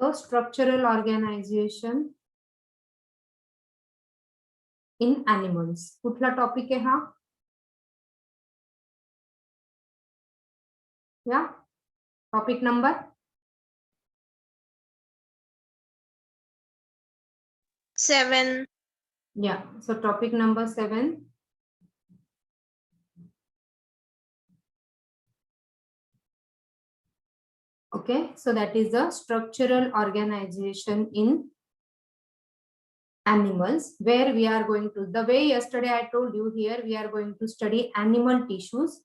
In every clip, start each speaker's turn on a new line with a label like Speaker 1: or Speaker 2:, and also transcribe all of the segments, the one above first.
Speaker 1: So structural organization in animals. कुठला topic आहे हा? या topic number
Speaker 2: 7.
Speaker 1: Yeah, so topic number 7. Okay, so that is the structural organization in animals, where we are going to, the way yesterday I told you, here we are going to study animal tissues.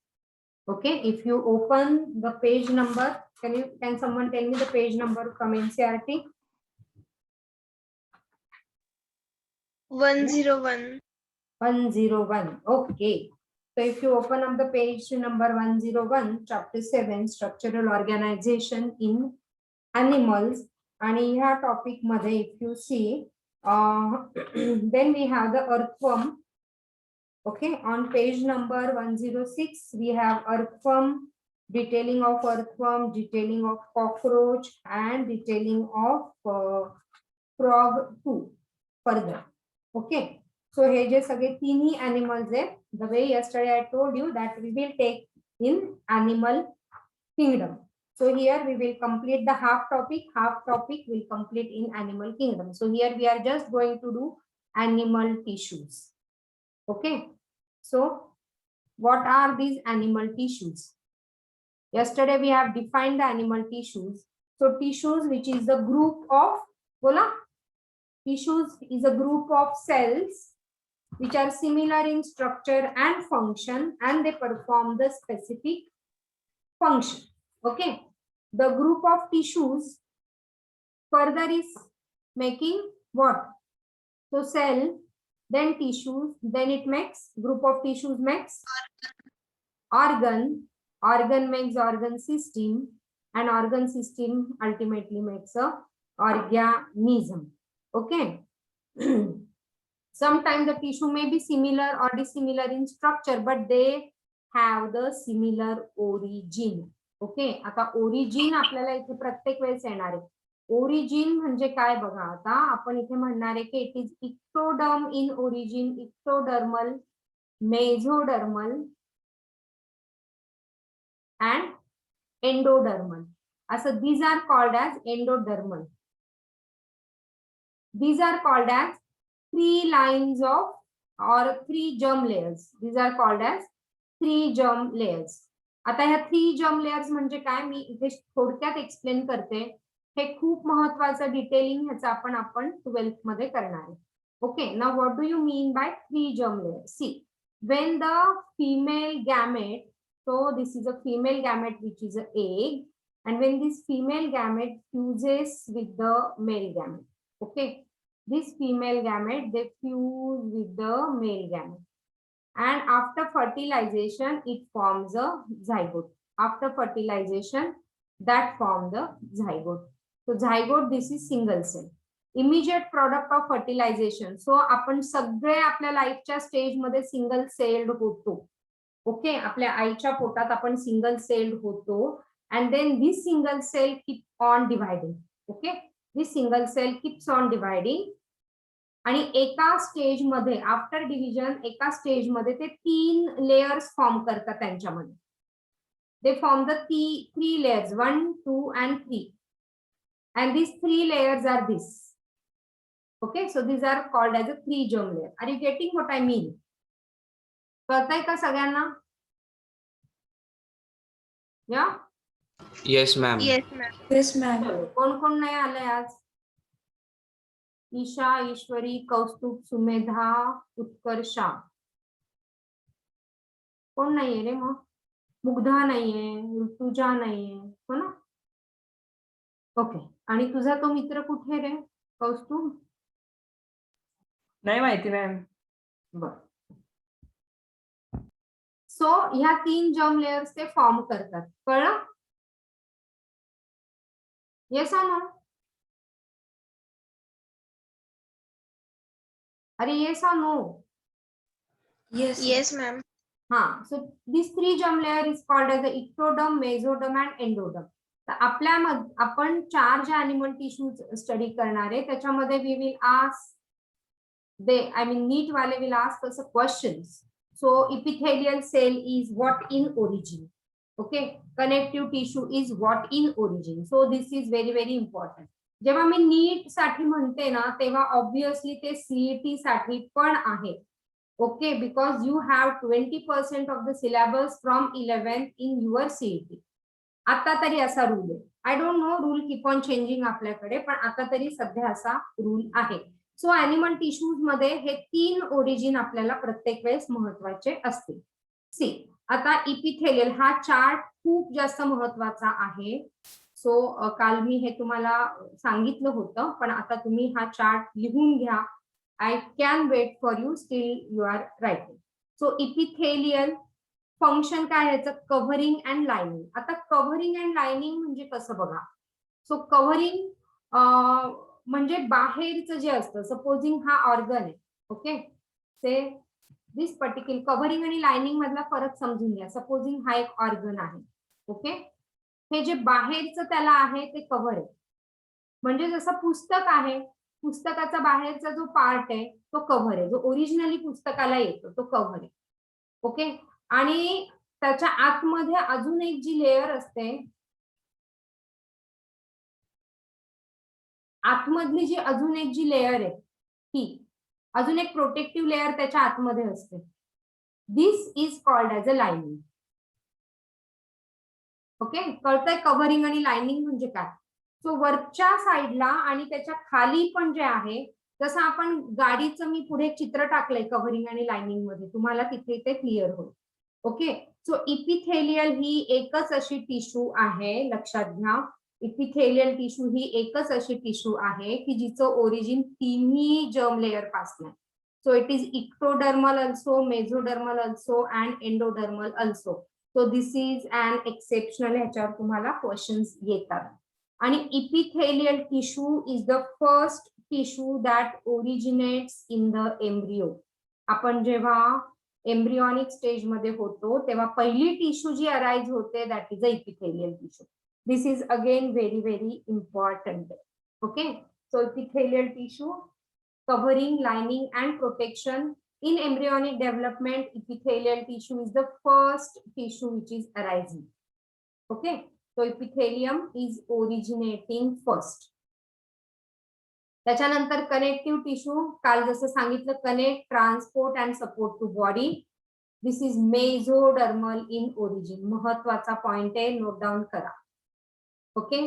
Speaker 1: Okay, if you open the page number, can someone tell me the page number from NCERT?
Speaker 2: 101.
Speaker 1: 101. Okay. So if you open up the page number 101, chapter 7, structural organization in animals, and ह्या topic मध्ये if you see, then we have the earthworm. Okay, on page number 106, we have earthworm, detailing of earthworm, detailing of cockroach, and detailing of frog too. Further, okay. So हे जे सगळे तिन्ही animals आहेत, the way yesterday I told you that we will take in animal kingdom. So here we will complete the half topic will complete in animal kingdom. So here we are just going to do animal tissues. Okay, so what are these animal tissues? Yesterday we have defined the animal tissues. So tissues, which is the group of, tissues is a group of cells which are similar in structure and function, and they perform the specific function. Okay, the group of tissues further is making what? So cell, then tissues, then it makes, group of tissues makes organ, organ makes organ system, and organ system ultimately makes a organism. Okay. Sometimes the tissue may be similar or dissimilar in structure, but they have the similar origin. Okay, आता origin आपल्याला इथे प्रत्येक वेळेस येणार आहे. Origin म्हणजे काय बघा, आता आपण इथे म्हणणार आहे की it is ectoderm in origin, ectodermal, mesodermal and endodermal. So these are called as endodermal. These are called as 3 lines of or 3 germ layers. These are called as 3 germ layers. आता ह्या 3 germ layers म्हणजे काय, मी इथे थोडक्यात explain करते. हे खूप महत्त्वाचं detailing ह्याचं आपण 12th मध्ये करणार आहे. Okay, now what do you mean by 3 germ layers? See, when the female gamete, so this is a female gamete which is an egg, and when this female gamete fuses with the male gamete, okay, this female gamete, they fuse with the male gamete, and after fertilization it forms a zygote. After fertilization, that form the zygote. So zygote, this is single cell, immediate product of fertilization. So आपण सगळे आपल्या लाईफच्या stage मध्ये single celled होतो. Okay, आपल्या आईच्या पोटात आपण single celled होतो, and then this single cell keep on dividing. Okay, this single cell keeps on dividing, आणि एका स्टेज मध्ये आफ्टर डिव्हिजन एका स्टेज मध्ये ते 3 लेयर्स फॉर्म करतात. त्यांच्यामध्ये they form the 3 layers, 1, 2 and 3, and these 3 layers are this. Okay, so these are called as a 3 germ layer. Are you getting what I mean? कळतंय का सगळ्यांना? या
Speaker 3: Yes, ma'am.
Speaker 2: Yes, ma'am.
Speaker 4: Yes, ma'am.
Speaker 1: कोण कोण नाही आलंय आज? ईशा, ईश्वरी, कौस्तुभ, सुमेधा, उत्कर्षा. कोण नाहीये रे मग? मुग्धा नाहीये, ऋतुजा नाहीये, हो ना? ओके, आणि तुझा तो मित्र कुठे रे कौस्तुभ?
Speaker 4: नाही माहिती मॅम.
Speaker 1: बर. सो ह्या 3 जर्म लेयर्स ते फॉर्म करतात. कळलं? Yes or no? अरे yes or no?
Speaker 4: Yes.
Speaker 2: Yes, ma'am.
Speaker 1: हाँ, so this 3 germ layer is called as the ectoderm, mesoderm and endoderm. तर आपण 4 जे अॅनिमल टिश्यूज स्टडी करणार आहे त्याच्यामध्ये वी विल आस्क नीट वाले will ask us questions. So epithelial cell is what in origin. Okay, connective tissue is what in origin. So this is very very important. जेव्हा मी NEET साठी म्हणते ना तेव्हा ऑब्विसली ते सीईटी साठी पण आहे. Okay, because you have 20% of the syllabus from 11th in your CET. आता तरी असा रूल आहे. I don't know, rule keep on changing आपल्याकडे, पण आता तरी सध्या असा रूल आहे. सो अॅनिमल टिश्यूज मध्ये हे 3 ओरिजिन आपल्याला प्रत्येक वेळेस महत्वाचे असतील. सी, आता इपिथेलियल हा चार्ट खूप जास्त महत्वाचा आहे. सो काल मी हे तुम्हाला सांगितलं होतं, पण आता तुम्ही हा चार्ट लिहून घ्या. I can wait for you, still you are writing. So epithelial function काय याचं, कव्हरिंग अँड लाइनिंग. आता कव्हरिंग अँड लाइनिंग म्हणजे कसं बघा. सो कव्हरिंग म्हणजे बाहेरचं जे असतं, सपोजिंग हा ऑर्गन आहे. ओके, से दिस पर्टिक्युलर कव्हरिंग आणि लाइनिंग मधला फरक समजून घ्या. सपोजिंग हा एक ऑर्गन आहे. ओके, हे जे बाहेरचं त्याला आहे ते कव्हर आहे. म्हणजे जसं पुस्तक आहे, पुस्तकाचा बाहेरचा जो पार्ट आहे तो कव्हर आहे, जो ओरिजिनली पुस्तकाला येतो तो कव्हर आहे. ओके, आणि त्याच्या आतमध्ये अजून एक जी लेयर असते, आतमधली जी अजून एक जी लेयर आहे ही अजून एक प्रोटेक्टिव्ह लेयर त्याच्या आतमध्ये असते. This is called as a lining. Okay, कळतंय कव्हरिंग आणि लाइनिंग म्हणजे काय. सो वरच्या साईडला आणि त्याच्या खाली पण जे आहे, जसं आपण गाडीचं मी पुढे चित्र टाकलंय कव्हरिंग आणि लाइनिंग मध्ये, तुम्हाला तिथे ते क्लिअर होईल. ओके, सो इपिथेलियल ही एकच अशी टिश्यू आहे, लक्षात घ्या. इपिथेलियल टिश्यू ही एकच अशी टिश्यू आहे की जिचं ओरिजिन तिन्ही जर्म लेयर पासून आहे. So it is ectodermal also, mesodermal also and endodermal also. So this is an exceptional, ह्याच्यावर तुम्हाला क्वेश्चन्स येतात. आणि epithelial tissue is the first tissue that originates in the embryo. आपण जेव्हा एम्ब्रियॉनिक स्टेज मध्ये होतो तेव्हा पहिली टिश्यू जी अराइज होते that is a epithelial tissue. This is again very very important. Okay, so epithelial tissue, covering, lining and protection. In embryonic development, epithelial tissue is the first tissue which is arising. Okay, so epithelium is originating first. त्याच्यानंतर connective tissue, काल जसं सांगितलं, connect, transport and support to body. This is mesodermal in origin. महत्वाचा point आहे, note down करा. Okay,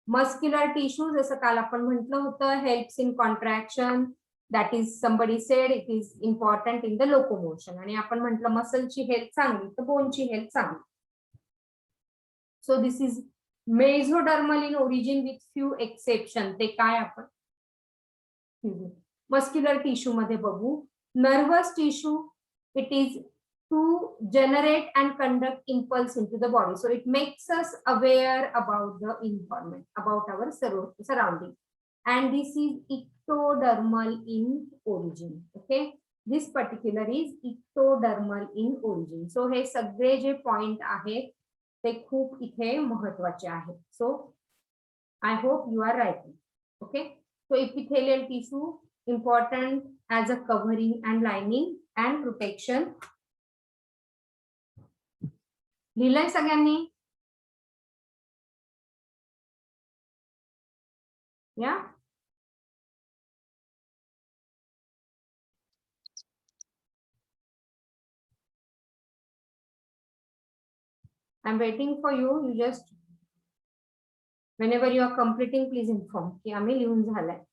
Speaker 1: muscular tissue जसं काल आपण म्हटलं होतं, helps in contraction. That is somebody said it is important in the locomotion. आणि आपण म्हटलं मसलची हेल्थ चांगली तर बोनची हेल्थ चांगली. So this is mesodermal in origin with few exception. ते काय आपण मस्क्युलर टिश्यू मध्ये बघू. Nervous tissue, it is to generate and conduct impulse into the body. So it makes us aware about the environment, about our surrounding. And this is ectodermal in origin. Okay, this particular is ectodermal in origin. So हे सगळे जे point आहेत ते खूप इथे महत्वाचे आहेत. So I hope you are writing. Okay, so epithelial tissue important as a covering and lining and protection. लिहिलंय सगळ्यांनी? या, I'm waiting for you. You just whenever you are completing, please inform की आम्ही लिहून झालंय.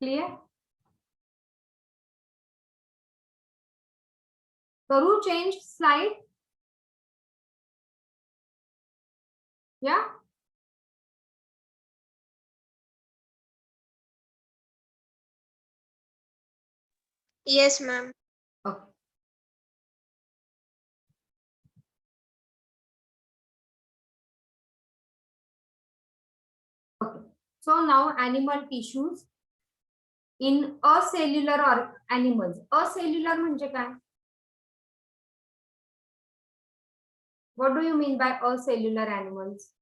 Speaker 1: क्लियर? करू change slide? या,
Speaker 2: Yes, ma'am.
Speaker 1: Okay. So now animal tissues in acellular or animals. Acellular म्हणजे काय? What do you mean by acellular animals?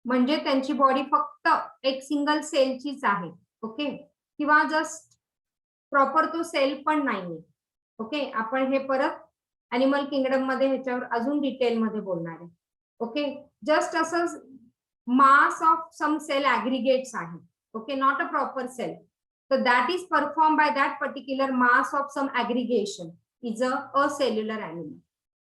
Speaker 1: म्हणजे त्यांची बॉडी फक्त एक सिंगल सेलचीच आहे. ओके, किंवा जस्ट प्रॉपर तो सेल पण नाहीये. ओके, आपण हे परत अॅनिमल किंगडम मध्ये ह्याच्यावर अजून डिटेल मध्ये बोलणार आहे. ओके, जस्ट असं mass of some cell aggregates आहे. Okay, not a proper cell. So that is performed by that particular mass of some aggregation is a cellular animal.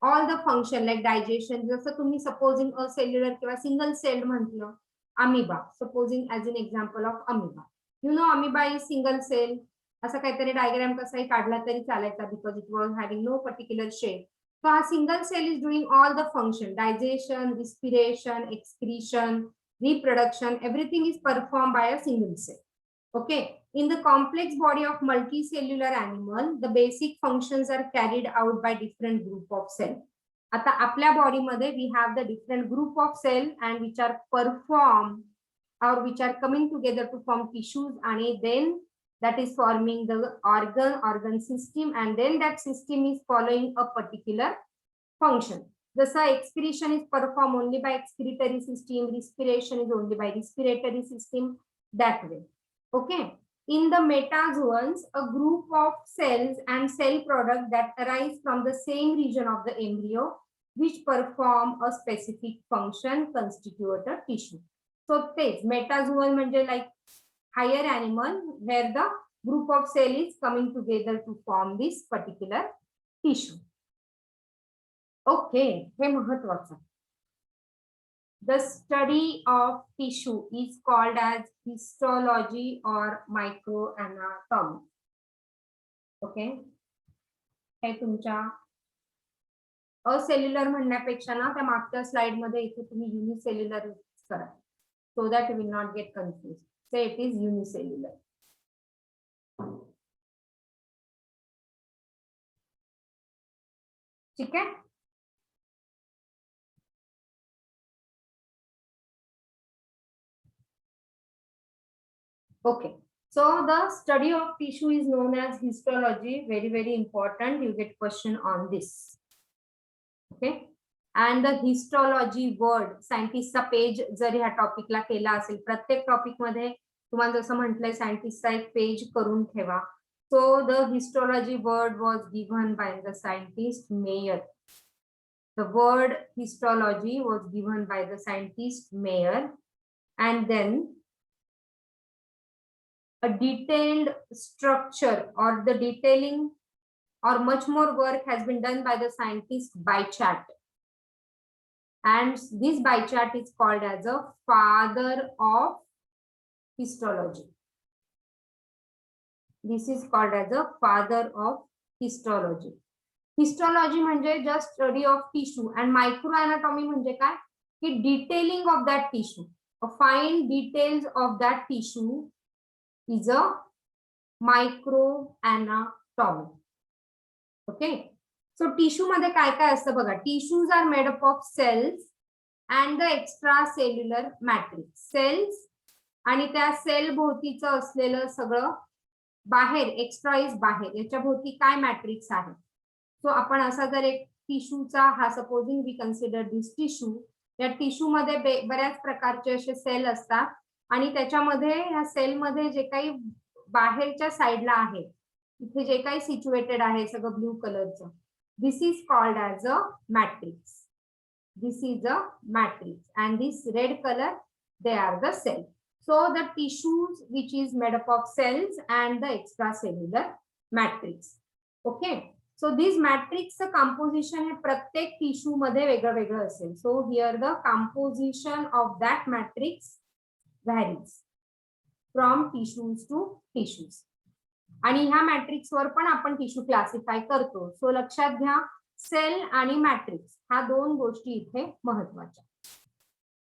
Speaker 1: All the function like digestion, जसं तुम्ही supposing a cellular किंवा single celled म्हटलं, amoeba, supposing as an example of amoeba. You know amoeba is single cell. असं काहीतरी diagram कसाही काढला तरी चालायचा because it was having no particular shape. So a single cell is doing all the function, digestion, respiration, excretion, reproduction, everything is performed by a single cell. Okay, in the complex body of multicellular animal, the basic functions are carried out by different group of cell. आता आपल्या body मध्ये we have the different group of cell and which are performed or which are coming together to form tissues, and then that is forming the organ system, and then that system is following a particular function. जसा excretion is performed only by excretory system, respiration is only by respiratory system, that way. Okay, in the metazoans, a group of cells and cell products that arise from the same region of the embryo which perform a specific function constitute a tissue. So this metazoan म्हणजे like higher animal where the group of cell is coming together to form this particular tissue. Okay, हे महत्वाचं. The study of tissue is called as histology or microanatomy. Okay, हे तुमच्या acellular म्हणण्यापेक्षा ना त्या मागच्या slide मध्ये इथे तुम्ही युनिसेल्युलर करा, so that you will not get confused. So it is unicellular. ठीक है. Okay, so the study of tissue is known as histology. Very, very important. You get question on this. Okay, and the histology word सायंटिस्टचा page जर ह्या टॉपिकला केला असेल, प्रत्येक topic मध्ये तुम्हाला जसं म्हटलंय सायंटिस्टचा एक पेज करून ठेवा. So the histology word was given by the scientist Mayer. The word histology was given by the scientist Mayer, and then a detailed structure or the detailing or much more work has been done by the scientist Bichat, and this Bichat is called as a father of histology. This is called as a father of histology. Histology म्हणजे just study of tissue, and microanatomy म्हणजे काय की detailing of that tissue, a fine details of that tissue is a microanatomy. Okay, so tissue मध्ये काय काय असतं बघा. Tissues are made up of cells and the extracellular matrix. Cells आणि त्या सेल भोवतीचं असलेलं सगळं बाहेर, एक्स्ट्रा इज बाहेर, याच्या भोवती काय मॅट्रिक्स आहे. सो आपण असा जर एक टिश्यूचा हा supposing we consider this tissue, या टिश्यू मध्ये बऱ्याच प्रकारचे असे सेल असतात आणि त्याच्यामध्ये ह्या सेल मध्ये जे काही बाहेरच्या साईडला आहे, इथे जे काही सिच्युएटेड आहे सगळं ब्लू कलरचं, this is called as a matrix. This is a matrix and this red colour they are the cell. So the tissues which is made up of cells and the extracellular matrix. Okay, so this matrix composition हे प्रत्येक tissue मध्ये वेगळं वेगळं असेल. So here the composition of that matrix varies from tissues to tissues. आणि ह्या matrix वर पण आपण tissue classify करतो. सो लक्षात घ्या, सेल आणि मॅट्रिक्स ह्या दोन गोष्टी इथे महत्वाच्या.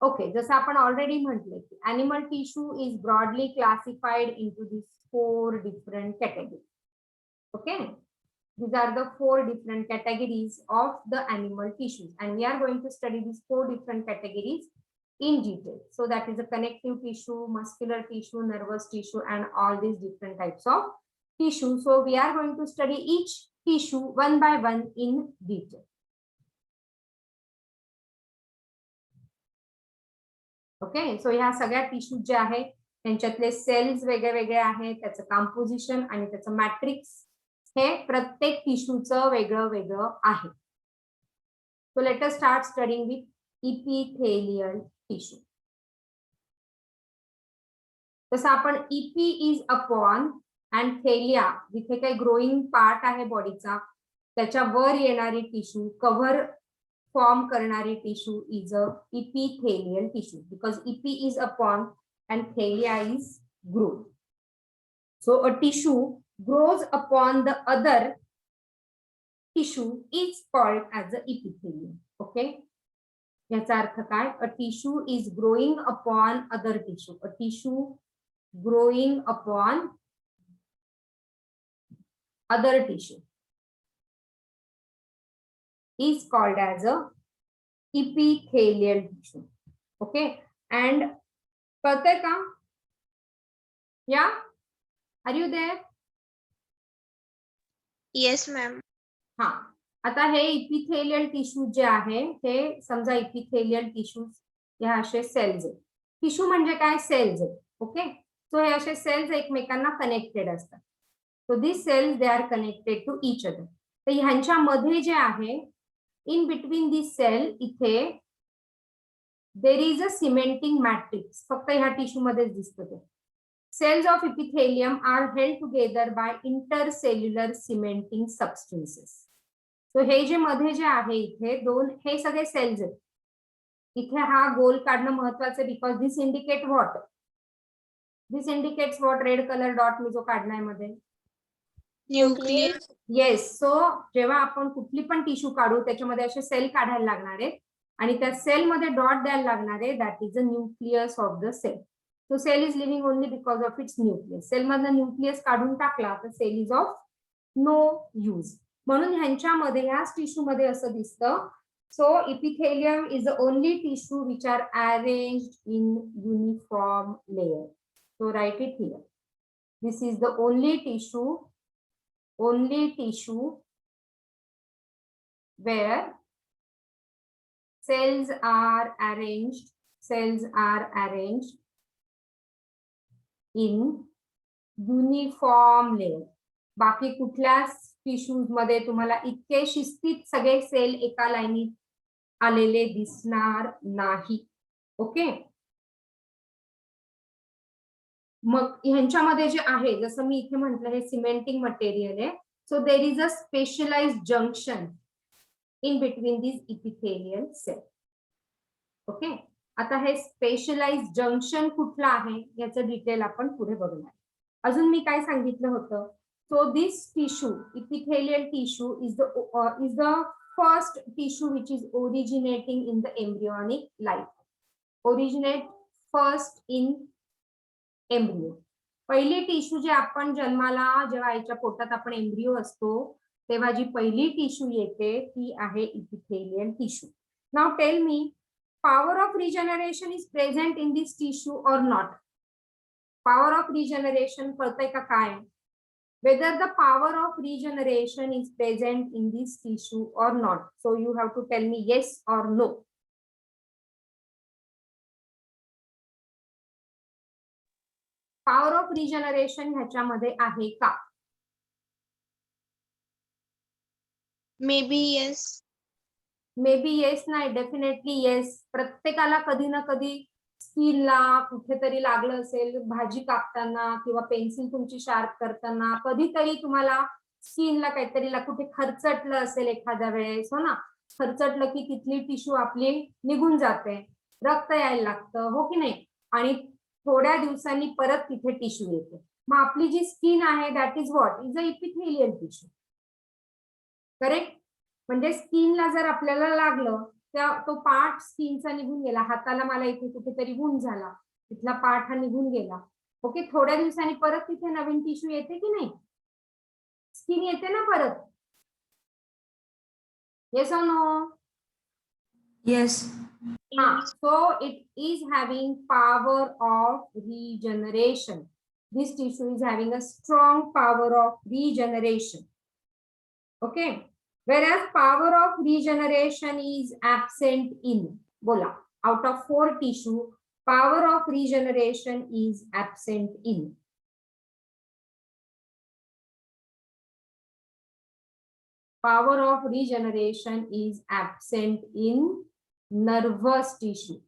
Speaker 1: ओके, जसं आपण ऑलरेडी म्हटले की animal tissue is broadly classified into this 4 different category. Okay, These are the 4 different categories of the animal tissues, and we are going to study these 4 different categories in detail. So that is a connective tissue, muscular tissue, nervous tissue, and all these different types of tissue. So we are going to study each tissue one by one in detail. Okay, so ह्या सगळ्या tissue जे आहेत त्यांच्यातले sales वेगळे वेगळे आहेत, त्याचं composition आणि त्याचं matrix हे प्रत्येक टिश्यूचं वेगळं वेगळं आहे. So let us start studying with epithelial tissue. तसं आपण इपी इज अपॉन अँड थेलिया, जिथे काही ग्रोईंग पार्ट आहे बॉडीचा त्याच्या वर येणारी टिश्यू, कव्हर फॉर्म करणारी tissue is a epithelial tissue, because EP is upon and thalia is grown. So a tissue grows upon the other tissue is called as the epithelium. Okay, याचा अर्थ काय? A tissue is growing upon other tissue. A tissue growing upon other tissue is called as a epithelial tissue. Okay, and कळतंय का? या, are you there?
Speaker 2: Yes, ma'am.
Speaker 1: हा, आता हे epithelial tissue जे आहे हे समजा epithelial tissue ह्या असे सेल्स आहेत. टिश्यू म्हणजे काय? सेल्स आहेत. ओके, सो हे असे सेल्स एकमेकांना कनेक्टेड असतात. So this cells they are connected to each other. तर ह्यांच्यामध्ये जे आहे इन बिटवीन दिस सेल इथे there is a cementing matrix. फक्त ह्या टिश्यू मध्येच दिसतं ते. Cells of epithelium are held together by intercellular cementing substances. So हे जे मध्ये जे आहे इथे दोन, हे सगळे सेल्स आहेत. इथे हा गोल काढणं महत्वाचं, because this indicate what? This indicates what? Red colour dot मी जो काढलाय मध्ये.
Speaker 2: Nucleus.
Speaker 1: येस, सो जेव्हा आपण कुठली पण टिश्यू काढू त्याच्यामध्ये असे सेल काढायला लागणार आहेत आणि त्या सेल मध्ये डॉट द्यायला लागणार आहे. That is the nucleus of the cell. So cell is living only because of its nucleus. Cell मधनं न्यूक्लियस काढून टाकला तर cell is of no use. म्हणून ह्यांच्यामध्ये ह्याच टिश्यू मध्ये असं दिसतं. So epithelium is the only tissue which are arranged in uniform layer. So write it here. This is the only tissue where cells are arranged in uniform layer. बाकी कुठल्याच tissues मध्ये तुम्हाला इतके शिस्तीत सगळे सेल एका लाईनीत आलेले दिसणार नाही. ओके, मग ह्यांच्यामध्ये जे आहे जसं मी इथे म्हटलं हे सिमेंटिंग मटेरियल आहे. So there is a specialized junction in between this epithelial cell. Okay, आता हे स्पेशलाइज्ड जंक्शन कुठलं आहे याचं डिटेल आपण पुढे बघणार. अजून मी काय सांगितलं होतं? So this tissue, epithelial tissue is the first tissue which is originating in the embryonic life. Originate first in embryo. पहिली टिश्यू जे आपण जन्माला जेव्हा आईच्या पोटात आपण एम्ब्रियो असतो तेव्हा जी पहिली टिश्यू येते ती आहे epithelial tissue. Now tell me, power of regeneration is present in this tissue or not? Power of regeneration कळतंय का काय? Whether the power of regeneration is present in this tissue or not. So you have to tell me yes or no. Power of regeneration ह्याच्यामध्ये आहे का?
Speaker 2: Maybe yes.
Speaker 1: Maybe yes नाही, definitely yes. प्रत्येकाला कधी ना कधी स्किनला कुठेतरी लागलं असेल, भाजी कापताना किंवा पेन्सिल तुमची शार्प करताना कधीतरी तुम्हाला स्किनला काहीतरी कुठे खरचटलं असेल एखाद्या वेळेस. हो ना, खरचटलं की तिथली टिश्यू आपली निघून जाते, रक्त यायला लागतं, हो की नाही? आणि थोड्या दिवसांनी परत तिथे टिश्यू येते. मग आपली जी स्किन आहे that is what? Is a epithelial tissue. Correct? म्हणजे स्किनला जर आपल्याला लागलं त्या तो पार्ट स्किनचा निघून गेला. हाताला मला इथे कुठेतरी वूंड झाला, तिथला पार्ट हा निघून गेला. ओके, थोड्या दिवसांनी परत तिथे नवीन टिश्यू येते की नाही? स्किन येते ना परत. Yes or no?
Speaker 4: Yes.
Speaker 1: So it is having power of regeneration. This tissue is having a strong power of regeneration. Okay. Whereas power of regeneration is absent in, bola, out of 4 tissue, power of regeneration is absent in. Power of regeneration is absent in nervous tissue.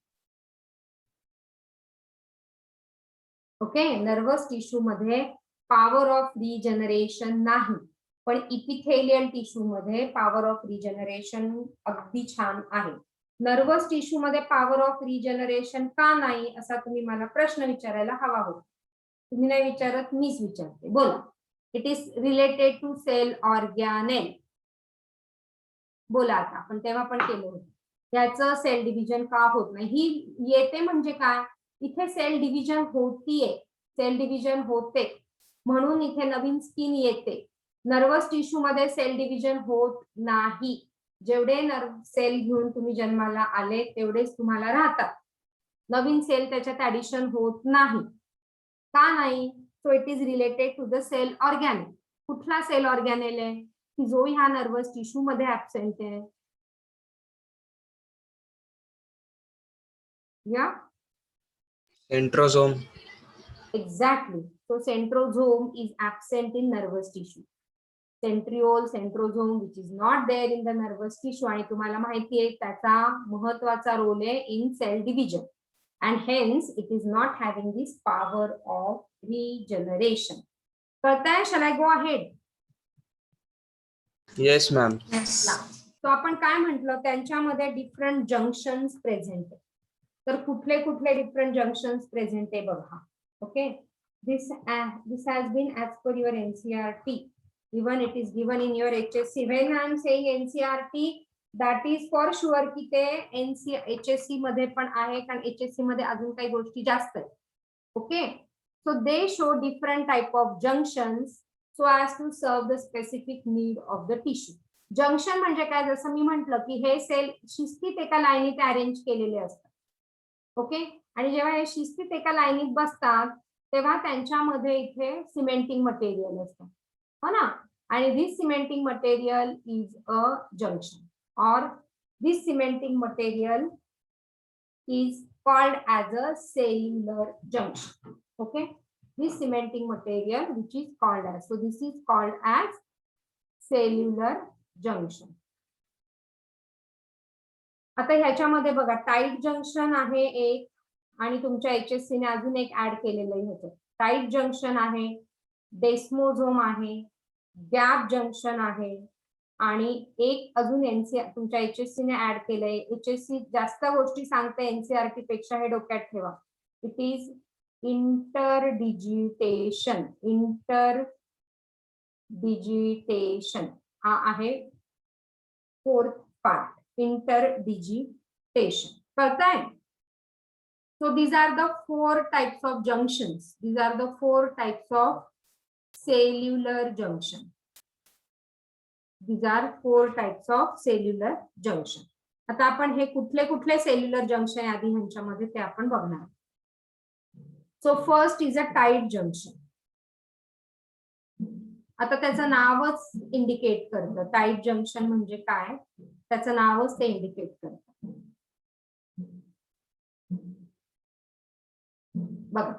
Speaker 1: Okay, nervous tissue मध्ये power of regeneration नाही, पण epithelial tissue मध्ये power of regeneration अगदी छान आहे. Nervous tissue मध्ये power of regeneration का नाही असा तुम्ही मला प्रश्न विचारायला हवा होता. तुम्ही नाही विचारत, मीच विचारते. बोला. It is related to cell organelle. बोला आता, आपण तेव्हा पण केलं होतं. त्याचं सेल डिव्हिजन का होत नाही, ही येते म्हणजे काय, इथे सेल डिव्हिजन होतीये, सेल डिव्हिजन होते म्हणून इथे नवीन स्किन येते. नर्वस टिश्यू मध्ये सेल डिव्हिजन होत नाही. जेवढे नर्व सेल घेऊन तुम्ही जन्माला आले तेवढेच तुम्हाला राहतात. नवीन सेल त्याच्यात ऍडिशन होत नाही. का नाही? So it is related to the cell organelle. कुठला सेल ऑर्गॅनेल आहे की जो ह्या नर्वस टिश्यू मध्ये ऍब्सेंट आहे? या
Speaker 3: Centrosome.
Speaker 1: Exactly. So centrosome is absent in nervous tissue. Centriole, centrosome, which is not there in the nervous tissue, आणि तुम्हाला माहिती आहे त्याचा महत्त्वाचा रोल आहे in cell division, and hence it is not having this power of regeneration. कळतंय? Shall I go ahead?
Speaker 3: Yes, ma'am.
Speaker 4: Yes.
Speaker 1: So आपण काय म्हटलं, त्यांच्यामध्ये डिफरंट जंक्शन्स प्रेझेंट आहे. तर कुठले कुठले डिफरंट जंक्शन्स प्रेझेंट आहे बघा. Okay, this has been as per your NCERT. Even it is given in your HSC. When I am saying NCERT, that is for sure की ते HSC मध्ये पण आहे, कारण HSC मध्ये अजून काही गोष्टी जास्त आहेत. Okay, so they show different type of junctions so as to serve the specific need of the tissue. Junction म्हणजे काय, जसं मी म्हटलं की हे सेल शिस्तीत एका लाईनीत अरेंज केलेले असतात. ओके, आणि जेव्हा हे शिस्तीत एका लाईनीत बसतात तेव्हा त्यांच्यामध्ये इथे सिमेंटिंग मटेरियल असतं, हो ना. आणि this cementing material is a junction, or this cementing material is called as a cellular junction. Okay, this cementing material which is called as, so this is called as cellular junction. आता ह्याच्यामध्ये बघा, tight junction आहे एक, आणि तुमच्या HSC ने अजून एक ऍड केलेलं आहे ह्याच्यात. टाईट जंक्शन आहे, डेस्मोझोम आहे, गॅप जंक्शन आहे, आणि एक अजून तुमच्या HSC ने ऍड केलंय. HSC जास्त गोष्टी सांगते NCERT पेक्षा, हे डोक्यात ठेवा. It is इंटरडिजिटेशन. इंटरडिजिटेशन हा आहे 4th पार्ट. Interdigitation. कळतंय? So these are the 4 types of junctions. These are the 4 types of cellular junction. These are 4 types of cellular junction. आता आपण हे कुठले कुठले सेल्युलर जंक्शन आधी ह्यांच्यामध्ये ते आपण बघणार. So first is a tight junction. आता त्याचं नावच इंडिकेट करतं. टाईट जंक्शन म्हणजे काय, त्याचं नावच ते इंडिकेट करतं. बघा,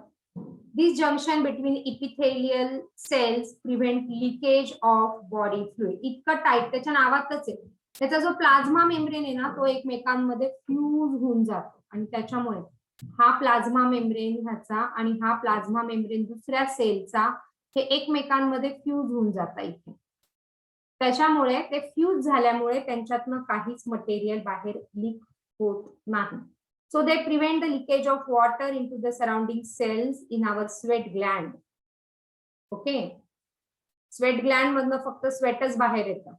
Speaker 1: this junction between epithelial cells prevent leakage of body fluid. इतकं टाईट, त्याच्या नावातच आहे. त्याचा जो प्लाझ्मा मेम्ब्रेन आहे ना, तो एकमेकांमध्ये फ्यूज होऊन जातो, आणि त्याच्यामुळे हा प्लाझ्मा मेम्ब्रेन ह्याचा आणि हा प्लाझ्मा मेम्ब्रेन दुसऱ्या सेलचा हे एकमेकांमध्ये फ्यूज होऊन जातात इथे. त्याच्यामुळे ते फ्यूज झाल्यामुळे त्यांच्यातनं काहीच मटेरियल बाहेर लीक होत नाही. So they prevent the leakage of water into the surrounding cells in our sweat gland. Okay, sweat gland मधनं फक्त स्वेटच बाहेर येतं,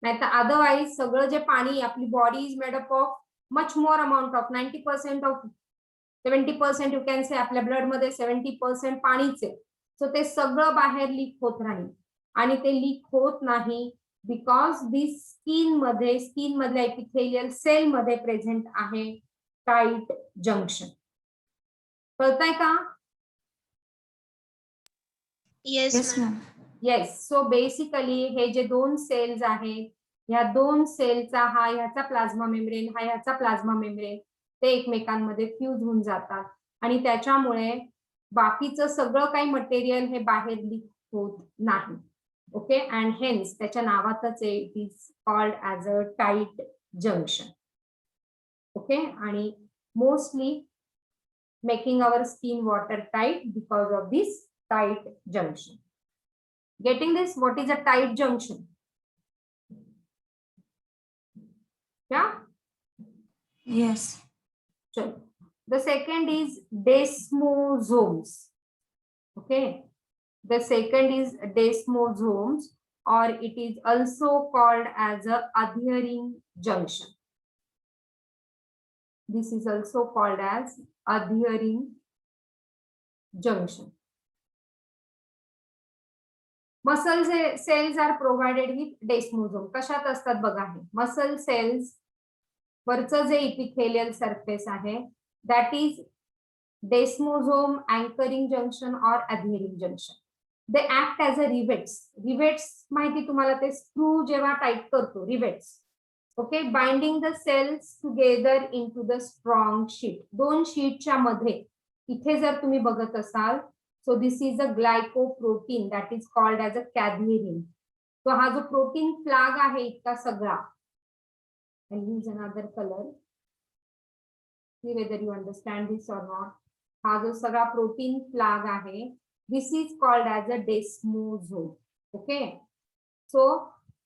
Speaker 1: नाही तर अदरवाईज सगळं जे पाणी, आपली body is made up of much more amount of 90% of 70% you can say, आपल्या ब्लड मध्ये 70% पाणीच आहे. सो ते सगळं बाहेर लीक होत राहील, आणि ते लीक होत नाही बिकॉज दिस स्किन मधल्या एपिथेलियल सेल मध्ये प्रेझेंट आहे टाईट जंक्शन. कळतंय का?
Speaker 2: Yes,
Speaker 4: Yes,
Speaker 2: ma'am.
Speaker 4: ma'am.
Speaker 1: Yes. So basically हे जे दोन सेल्स आहेत, ह्या दोन सेलचा हा ह्याचा प्लाझ्मा मेम्ब्रेन, हा ह्याचा प्लाझ्मा मेम्ब्रेन, ते एकमेकांमध्ये फ्यूज होऊन जातात आणि त्याच्यामुळे बाकीचं सगळं काही मटेरियल हे बाहेर लीक होत नाही. ओके, अँड हेन्स त्याच्या नावातच आहे, it is called as a tight junction. Okay, आणि mostly making our skin water tight because of this tight junction. Getting this? What is a tight junction? Yeah.
Speaker 4: Yes.
Speaker 1: Chalo. The second is desmosomes. Okay. The second is desmosomes, or it is also called as a adhering junction. This is also called as adhering junction. Muscle cells are provided with desmosome. कशात असतात बघा, हे muscle cells वरचं जे epithelial surface आहे that is desmosome, anchoring junction or adhering junction. They act as a rivets. Rivets माहिती तुम्हाला, ते स्क्रू जेव्हा टाईट करतो, rivets. Okay, binding the cells together into the strong sheet. दोन शीटच्या मध्ये इथे जर तुम्ही बघत असाल, so this is a glycoprotein that is called as a cadherin. So हा जो प्रोटीन फ्लॅग आहे इतका सगळा, I'll use another color, see whether you understand this or not. हा जो सगळा प्रोटीन फ्लॅग आहे, this is called as a desmosome. Okay, so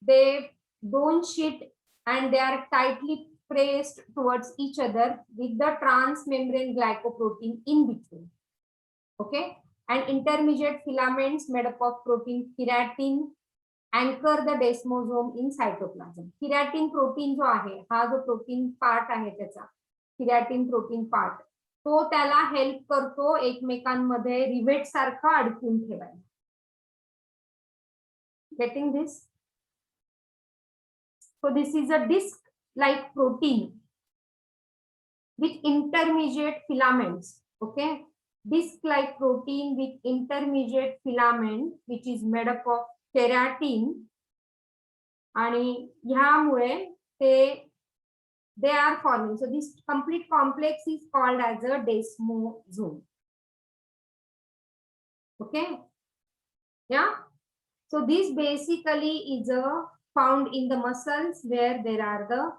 Speaker 1: they don't sheet and they are tightly pressed towards each other with the transmembrane glycoprotein in between. Okay, and intermediate filaments made up of protein keratin anchor the desmosome in cytoplasm. Keratin protein जो आहे, हा जो protein part आहे त्याचा, keratin protein part, तो त्याला help करतो एकमेकांमध्ये रिवेट सारखं अडकून ठेवायला. Getting this? So this is a disc like protein with intermediate filaments. Okay, disc-like protein with intermediate filament which is made up of keratin, आणि ह्यामुळे they are forming. So this complete complex is called as a desmosome. Okay, yeah. So this basically is found in the muscles where there are the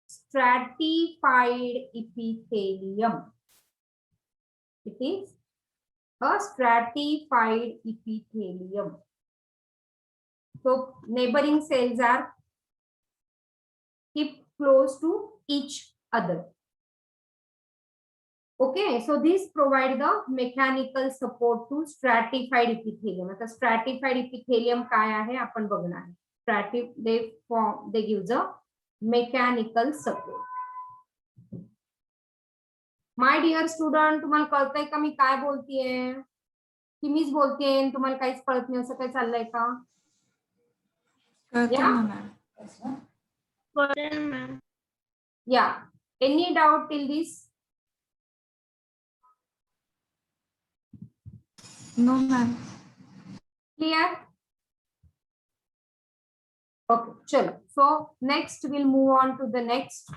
Speaker 1: stratified epithelium. It is a stratified epithelium. So neighboring cells are kept close to each other. Okay, so this provide the mechanical support to stratified epithelium. आता stratified epithelium काय आहे आपण बघणार. They give the mechanical support. My dear student, तुम्हाला कळतंय का मी काय बोलतेय, की मीच बोलतेय, तुम्हाला काहीच कळत नाही असं काय चाललंय का?
Speaker 4: कळतं
Speaker 1: Yeah?
Speaker 4: ना ma'am.
Speaker 2: Got ma'am.
Speaker 1: Yeah. Any doubt till this?
Speaker 4: No, ma'am.
Speaker 1: Clear? Okay, chalo. So next we'll move on to the next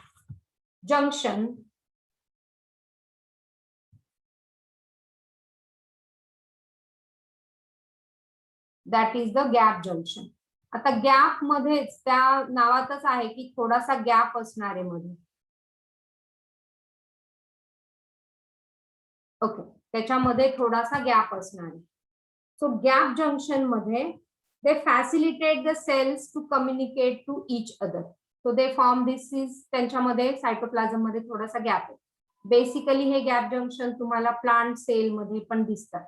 Speaker 1: junction. That is the gap junction. आता गॅप मध्येच त्या नावातच आहे की थोडासा गॅप असणार आहे मध्ये. ओके, त्याच्यामध्ये थोडासा गॅप असणार आहे. सो गॅप जंक्शन मध्ये they facilitate the cells to communicate to each other. So they form this is त्यांच्यामध्ये सायटोप्लाझम मध्ये थोडासा गॅप आहे. बेसिकली हे गॅप जंक्शन तुम्हाला प्लांट सेल मध्ये पण दिसतात.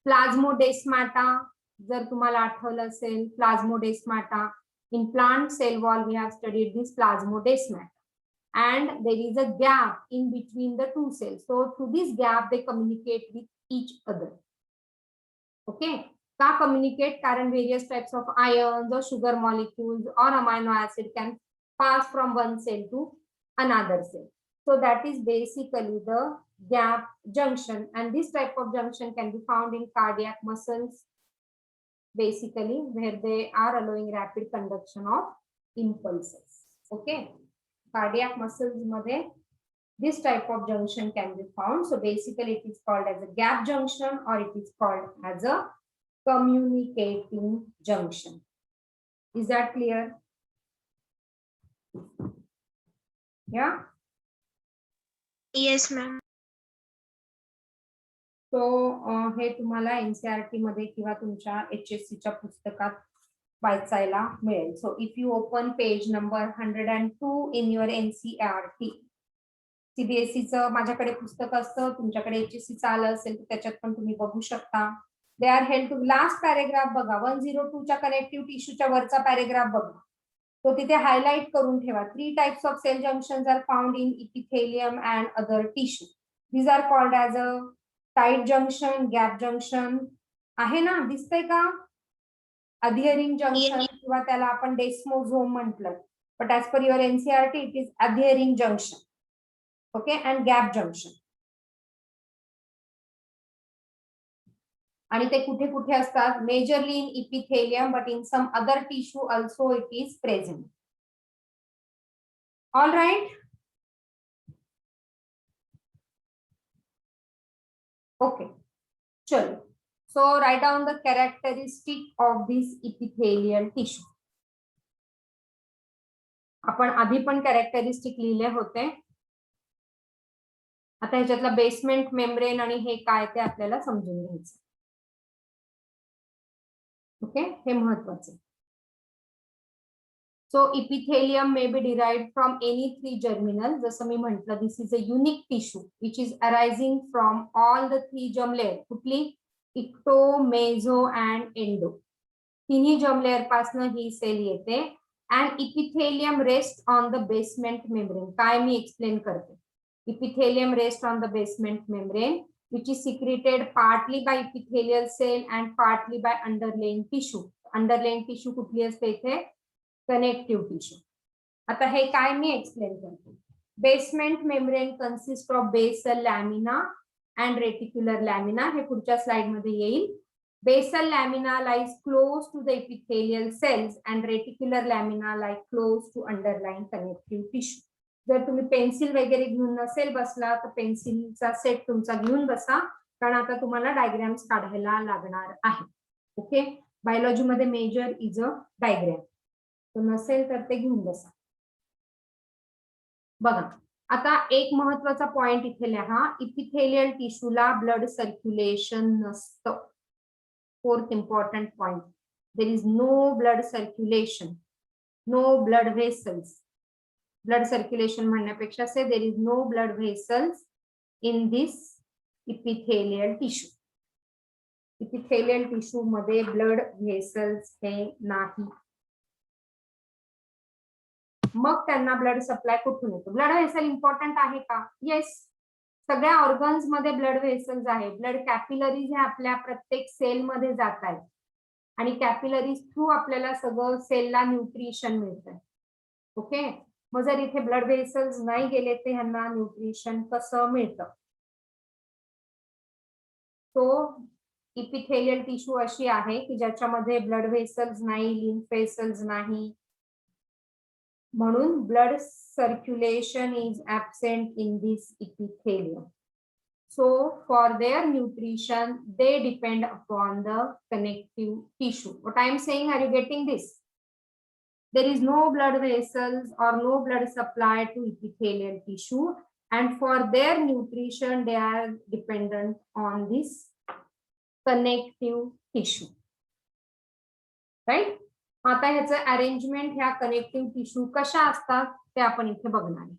Speaker 1: प्लाझ्मोडेस्माटा जर तुम्हाला आठवलं असेल, प्लाझ्मोडेस्माटा in plant cell wall we have studied this plasmodesmata and there is a gap in between the two cells. So through this gap they communicate with each other. Okay, का communicate? कारण various types of ions or sugar molecules or amino acid can pass from one cell to another cell. So that is basically the gap junction, and this type of junction can be found in cardiac muscles, basically where they are allowing rapid conduction of impulses. Okay, cardiac muscles madhe this type of junction can be found. So basically it is called as a gap junction, or it is called as a communicating junction. Is that clear? Yeah.
Speaker 2: Yes, ma'am.
Speaker 1: So हे तुम्हाला NCERT मध्ये किंवा तुमच्या HSC च्या पुस्तकात वाचायला मिळेल. So if you open page number 102 in your NCERT, CBSE चं माझ्याकडे पुस्तक असतं, तुमच्याकडे HSC चं आलं असेल तर त्याच्यात पण तुम्ही बघू शकता. They are held to last paragraph बघा, 102 च्या कनेक्टिव्ह टिश्यूच्या वरचा पॅराग्राफ बघा. तो तिथे हायलाइट करून ठेवा. 3 types of cell junctions are found in epithelium and other tissue. These are called as a tight junction, gap junction. आहे ना, दिसतंय का? adhering junction किंवा त्याला आपण desmosome म्हटलं. But as per your NCERT it is adhering junction. Okay, and gap junction. आणि ते कुठे कुठे असतात? Majorly in epithelium, but in some other tissue also it is present. All right. Okay. चलो. So write down the characteristic of this epithelial tissue. आपण आधी पण characteristic लिहिले होते. आता ह्याच्यातला बेसमेंट मेम्ब्रेन आणि हे काय ते आपल्याला समजून घ्यायचं. ओके, हे महत्वाचं. So epithelium may be derived from any 3 germinal. जसं मी म्हटलं, this is a unique tissue which is arising from all the 3 germ layers. कुठली? ecto, meso and endo. तिन्ही germ layer पासून ही सेल येते. And epithelium rests on the basement membrane. काय मी explain करते. Epithelium rests on the basement membrane, which is secreted partly by epithelial cell and partly by underlying tissue. Underlying tissue कुठली असते इथे? Connective tissue. आता हे काय मी explain करते. Basement membrane consists of basal lamina and reticular lamina. हे पुढच्या slide मध्ये येईल. Basal lamina lies close to the epithelial cells and reticular lamina lies close to underlying connective tissue. जर तुम्ही पेन्सिल वगैरे घेऊन नसेल बसला तर पेन्सिलचा सेट तुमचा घेऊन बसा, कारण आता तुम्हाला डायग्राम्स काढायला लागणार आहे. ओके, बायोलॉजी मध्ये मेजर इज अ डायग्राम. तो नसेल तर ते घेऊन बसा. बघा, आता एक महत्वाचा पॉइंट इथे लिहा. इपिथेलियल टिश्यूला ब्लड सर्क्युलेशन नसतं. Fourth important point, there is no blood circulation, no blood vessels. Blood circulation म्हणण्यापेक्षा say there is no blood vessels in this epithelial tissue. Epithelial tissue मध्ये ब्लड व्हेसल्स हे नाही. मग त्यांना ब्लड सप्लाय कुठून येतो? Blood vessel important आहे का? येस, सगळ्या ऑर्गन्स मध्ये ब्लड व्हेसल्स आहे. ब्लड कॅपिलरीज हे आपल्या प्रत्येक सेल मध्ये जात आहेत आणि कॅपिलरीज थ्रू आपल्याला सगळं सेलला न्यूट्रिशन मिळतं. ओके, मग जर इथे ब्लड व्हेसल्स नाही गेले तर ह्यांना न्यूट्रिशन कसं मिळतं? तो इपिथेलियल टिश्यू अशी आहे की ज्याच्यामध्ये ब्लड व्हेसल्स नाही, लिम्फ व्हेसल्स नाही, म्हणून blood circulation is absent in this epithelium. So for their nutrition, they depend upon the connective tissue. What I am saying, are you getting this? There is no blood vessels or no blood supply to epithelial tissue, and for their nutrition, they are dependent on this connective tissue. Right? आता ह्याचं arrangement ह्या connective tissue कशा असतात ते आपण इथे बघणार आहे.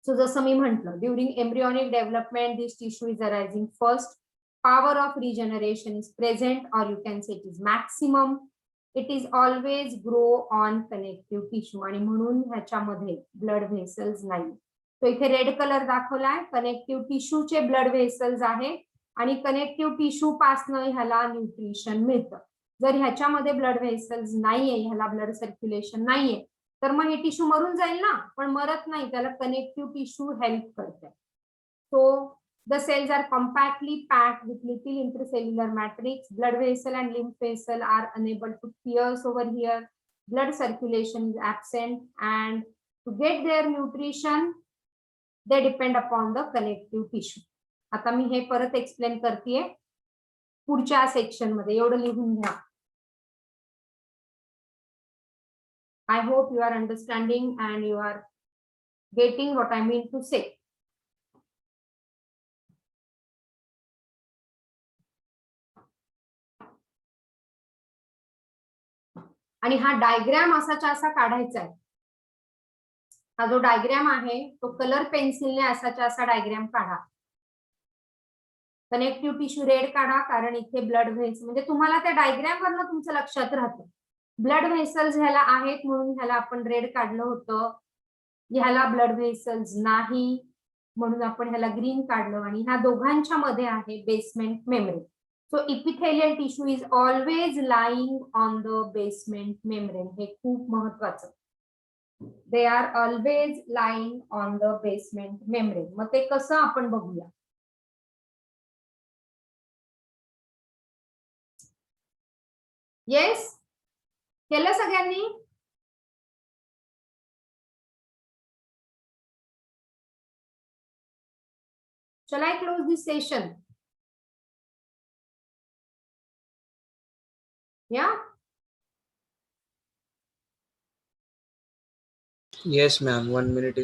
Speaker 1: So जसं मी म्हटलं, during embryonic development this tissue is arising first. Power of regeneration is present, or you can say it is maximum. It is always grow on connective tissue, आणि म्हणून ह्याच्यामध्ये ब्लड व्हेसल्स नाही. तो इथे रेड कलर दाखवलाय. Connective टिश्यूचे blood vessels आहे आणि connective tissue पासनं ह्याला न्यूट्रिशन मिळतं. जर ह्याच्यामध्ये ब्लड व्हेसल्स नाहीये, ह्याला ब्लड सर्क्युलेशन नाहीये, तर मग हे टिश्यू मरून जाईल ना, पण मरत नाही, त्याला कनेक्टिव्ह टिश्यू हेल्प करते. सो the cells are compactly packed with little intracellular matrix. Blood vessel and lymph vessel are unable to pierce over here. Blood circulation is absent, and to get their nutrition, they depend upon the connective tissue. आता मी हे परत explain करतेय पुढच्या section मध्ये, एवढं लिहून घ्या. I hope you are understanding and you are getting what I mean to say. आणि हा डायग्राम असाचा असा काढायचा आहे. हा जो डायग्राम आहे तो कलर पेन्सिलने असाचा असा डायग्राम काढा. कनेक्टिव्ह टिश्यू रेड काढा, कारण इथे ब्लड व्हेसल्स, म्हणजे तुम्हाला त्या डायग्राम वरनं तुमच्या लक्षात राहतं ब्लड व्हेसल्स ह्याला आहेत म्हणून ह्याला आपण रेड काढलं होतं. ह्याला ब्लड व्हेसल्स नाही म्हणून आपण ह्याला ग्रीन काढलं, आणि ह्या दोघांच्या मध्ये आहे basement membrane. So epithelial tissue is always lying on the basement membrane. हे खूप महत्वाचं. They are always lying on the basement membrane. मग ते कसं आपण बघूया. Yes? केलं सगळ्यांनी? Shall I close this session? Yeah?
Speaker 3: Yes, ma'am. 1 minute is